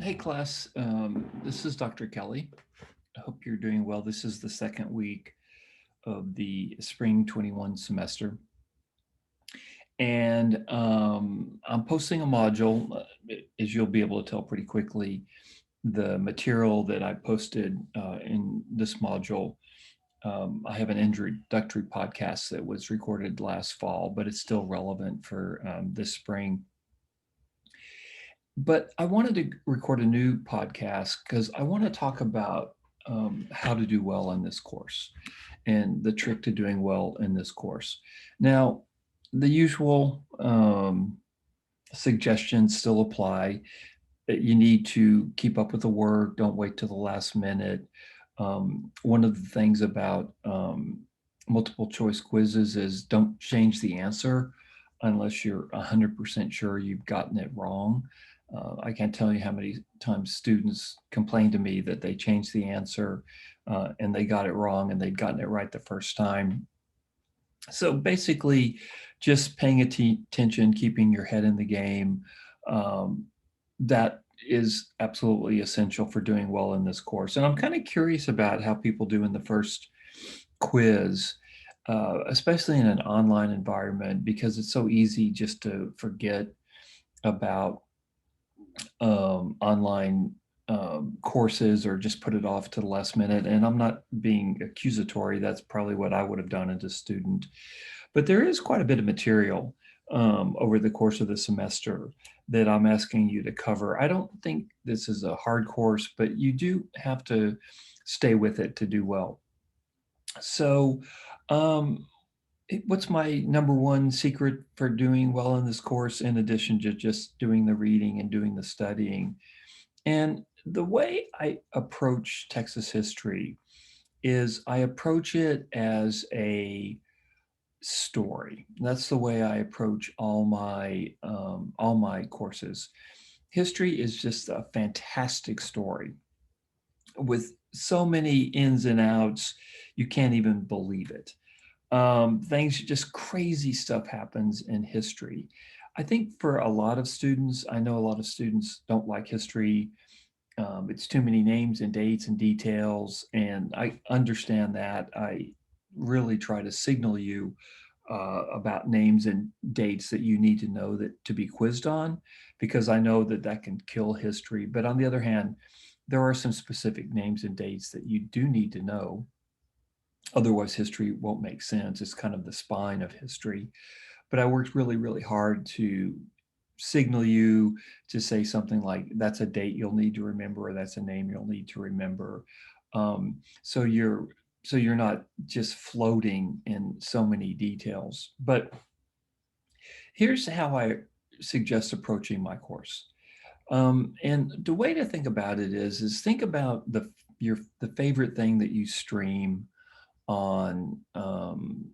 Hey class, this is Dr. Kelly. I hope you're doing well. This is the second week of the spring 21 semester. And I'm posting a module, as you'll be able to tell pretty quickly. The material that I posted in this module, I have an introductory podcast that was recorded last fall, but it's still relevant for this spring. But I wanted to record a new podcast because I want to talk about how to do well in this course and the trick to doing well in this course. Now, the usual suggestions still apply. You need to keep up with the work, don't wait till the last minute. One of the things about multiple choice quizzes is don't change the answer unless you're 100% sure you've gotten it wrong. I can't tell you how many times students complain to me that they changed the answer and they got it wrong and they'd gotten it right the first time. So basically, just paying attention, keeping your head in the game, um, that is absolutely essential for doing well in this course. And I'm kind of curious about how people do in the first quiz, especially in an online environment, because it's so easy just to forget about online courses or just put it off to the last minute. And I'm not being accusatory. That's probably what I would have done as a student. But there is quite a bit of material over the course of the semester that I'm asking you to cover. I don't think this is a hard course, but you do have to stay with it to do well. So, um, what's my number one secret for doing well in this course, in addition to just doing the reading and doing the studying? And the way I approach Texas history is I approach it as a story. That's the way I approach all my courses. History is just a fantastic story with so many ins and outs, you can't even believe it. Things, just crazy stuff happens in history. I think for a lot of students, I know a lot of students don't like history. It's too many names and dates and details, and I understand that. I really try to signal you about names and dates that you need to know that to be quizzed on, because I know that that can kill history. But on the other hand, there are some specific names and dates that you do need to know. Otherwise, history won't make sense. It's kind of the spine of history. But I worked really, really hard to signal you to say something like, that's a date you'll need to remember, or that's a name you'll need to remember. So you're not just floating in so many details. But here's how I suggest approaching my course. And the way to think about it is think about the favorite thing that you stream on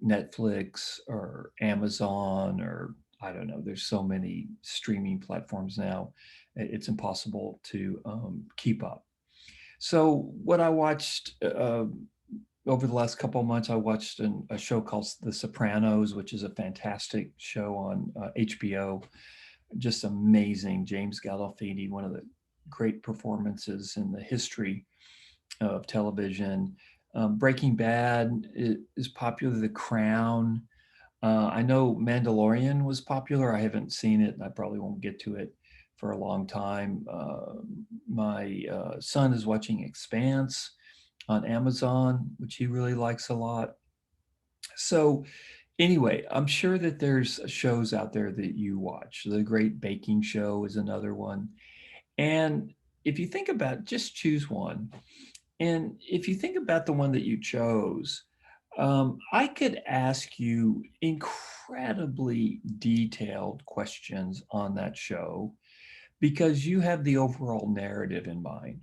Netflix or Amazon, or I don't know. There's so many streaming platforms now; it's impossible to keep up. So what I watched over the last couple of months, I watched a show called The Sopranos, which is a fantastic show on HBO. Just amazing. James Gandolfini, one of the great performances in the history of television. Breaking Bad is popular. The Crown. I know Mandalorian was popular. I haven't seen it, and I probably won't get to it for a long time. My son is watching Expanse on Amazon, which he really likes a lot. So, anyway, I'm sure that there's shows out there that you watch. The Great Baking Show is another one. And if you think about, just choose one. And if you think about the one that you chose, I could ask you incredibly detailed questions on that show because you have the overall narrative in mind.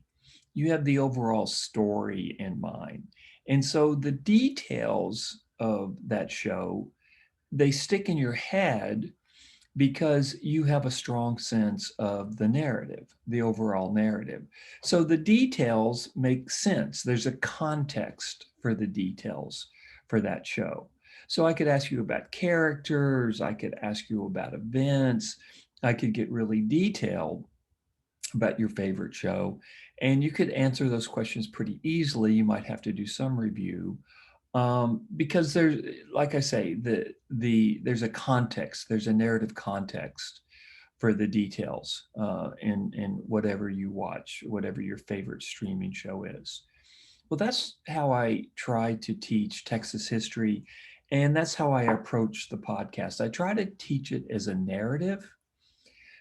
You have the overall story in mind. And so the details of that show, they stick in your head because you have a strong sense of the narrative, the overall narrative. So the details make sense. There's a context for the details for that show. So I could ask you about characters, I could ask you about events, I could get really detailed. about your favorite show. And you could answer those questions pretty easily. You might have to do some review, because there's, like I say, there's a context, there's a narrative context for the details in whatever you watch, whatever your favorite streaming show is. Well, that's how I try to teach Texas history, and that's how I approach the podcast. I try to teach it as a narrative.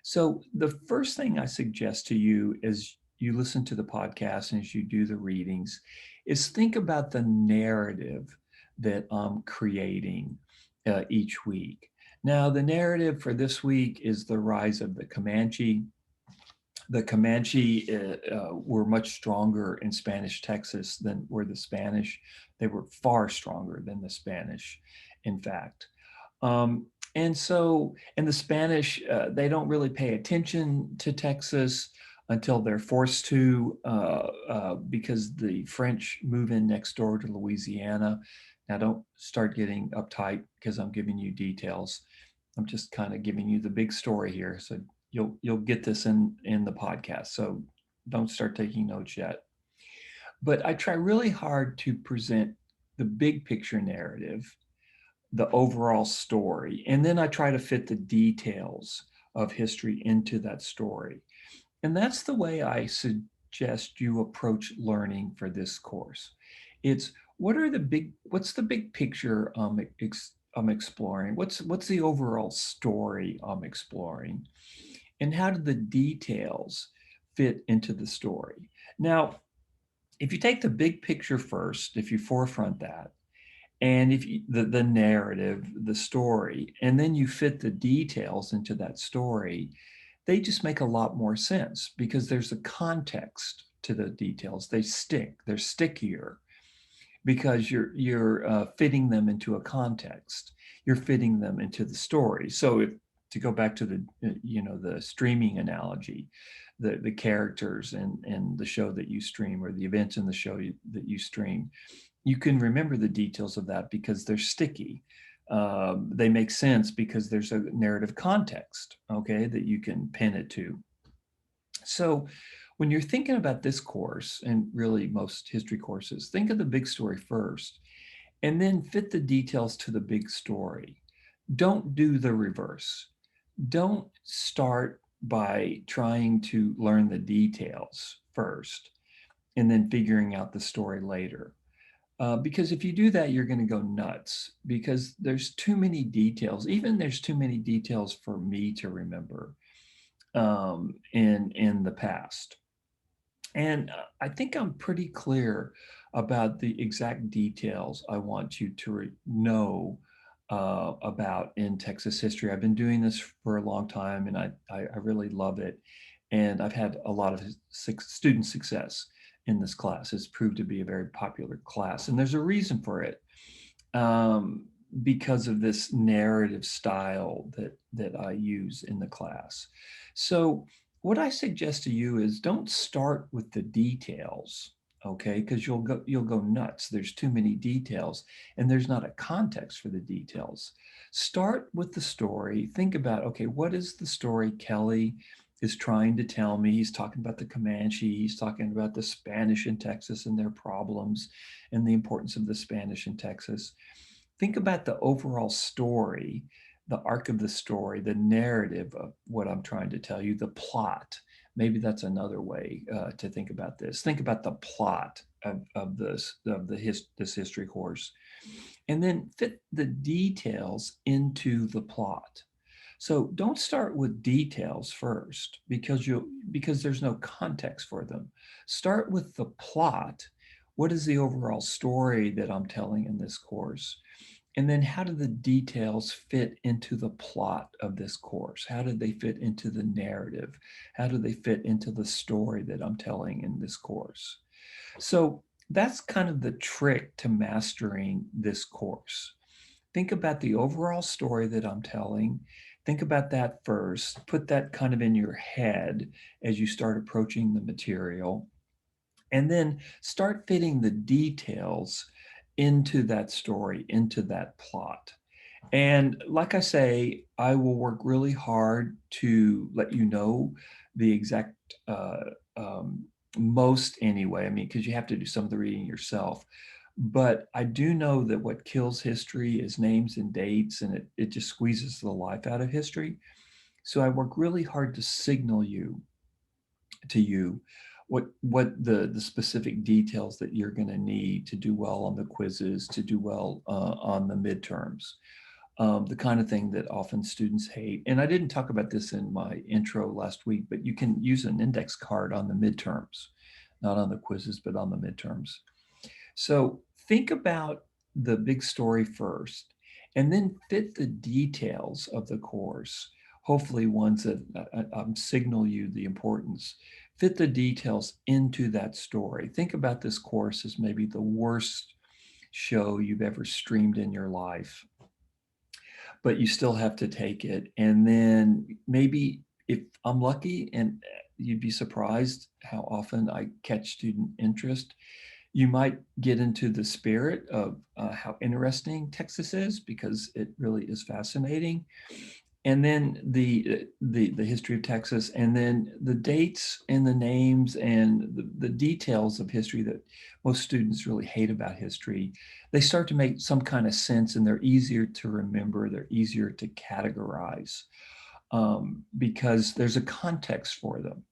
So the first thing I suggest to you as you listen to the podcast and as you do the readings is think about the narrative that I'm creating each week. Now, the narrative for this week is the rise of the Comanche. The Comanche were much stronger in Spanish Texas than were the Spanish. They were far stronger than the Spanish, in fact. And the Spanish, they don't really pay attention to Texas until they're forced to, because the French move in next door to Louisiana. Now, don't start getting uptight because I'm giving you details. I'm just kind of giving you the big story here. So you'll get this in the podcast. So don't start taking notes yet. But I try really hard to present the big picture narrative, the overall story, and then I try to fit the details of history into that story. And that's the way I suggest you approach learning for this course. It's what's the big picture I'm exploring? What's the overall story I'm exploring? And how do the details fit into the story? Now, if you take the big picture first, if you forefront that, and if you, the narrative, the story, and then you fit the details into that story, they just make a lot more sense because there's a context to the details. They stick, they're stickier because you're fitting them into a context. You're fitting them into the story. So if to go back to the streaming analogy, the characters and the show that you stream or the events in the show that you stream, you can remember the details of that because they're sticky. They make sense because there's a narrative context, okay, that you can pin it to. So when you're thinking about this course, and really most history courses, think of the big story first, and then fit the details to the big story. Don't do the reverse. Don't start by trying to learn the details first and then figuring out the story later. Because if you do that, you're going to go nuts because there's too many details. Even there's too many details for me to remember in the past. And I think I'm pretty clear about the exact details I want you to know about in Texas history. I've been doing this for a long time and I really love it. And I've had a lot of student success in this class. It's proved to be a very popular class. And there's a reason for it, because of this narrative style that I use in the class. So what I suggest to you is don't start with the details, okay? Because you'll go nuts. There's too many details and there's not a context for the details. Start with the story. Think about, okay, what is the story Kelly is trying to tell me? He's talking about the Comanche. He's talking about the Spanish in Texas and their problems and the importance of the Spanish in Texas. Think about the overall story, the arc of the story, the narrative of what I'm trying to tell you, the plot. Maybe that's another way to think about this. Think about the plot of this history course, and then fit the details into the plot. So don't start with details first because there's no context for them. Start with the plot. What is the overall story that I'm telling in this course? And then how do the details fit into the plot of this course? How do they fit into the narrative? How do they fit into the story that I'm telling in this course? So that's kind of the trick to mastering this course. Think about the overall story that I'm telling. Think about that first. Put that kind of in your head as you start approaching the material. And then start fitting the details into that story, into that plot. And like I say, I will work really hard to let you know the exact most anyway. I mean, because you have to do some of the reading yourself. But I do know that what kills history is names and dates, and it just squeezes the life out of history. So I work really hard to signal you what the specific details that you're going to need to do well on the quizzes, to do well on the midterms, the kind of thing that often students hate. And I didn't talk about this in my intro last week, but you can use an index card on the midterms, not on the quizzes, but on the midterms. So think about the big story first, and then fit the details of the course, hopefully ones that signal you the importance. Fit the details into that story. Think about this course as maybe the worst show you've ever streamed in your life, but you still have to take it. And then maybe if I'm lucky, and you'd be surprised how often I catch student interest, you might get into the spirit of how interesting Texas is, because it really is fascinating. And then the history of Texas, and then the dates and the names and the details of history that most students really hate about history, they start to make some kind of sense, and they're easier to remember, they're easier to categorize, because there's a context for them.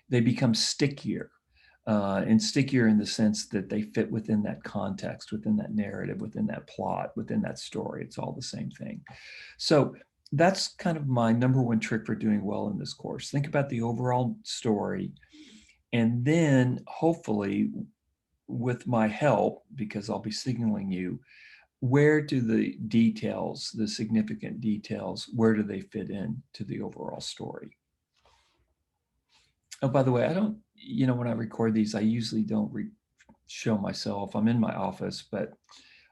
They become stickier, and stickier in the sense that they fit within that context, within that narrative, within that plot, within that story. It's all the same thing. So that's kind of my number one trick for doing well in this course. Think about the overall story, and then hopefully, with my help, because I'll be signaling you, where do the details, the significant details, where do they fit in to the overall story? Oh, by the way, I don't, when I record these, I usually don't show myself. I'm in my office, but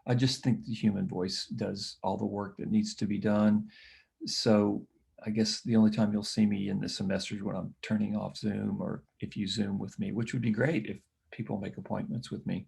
I just think the human voice does all the work that needs to be done. So I guess the only time you'll see me in the semester is when I'm turning off Zoom, or if you Zoom with me, which would be great if people make appointments with me.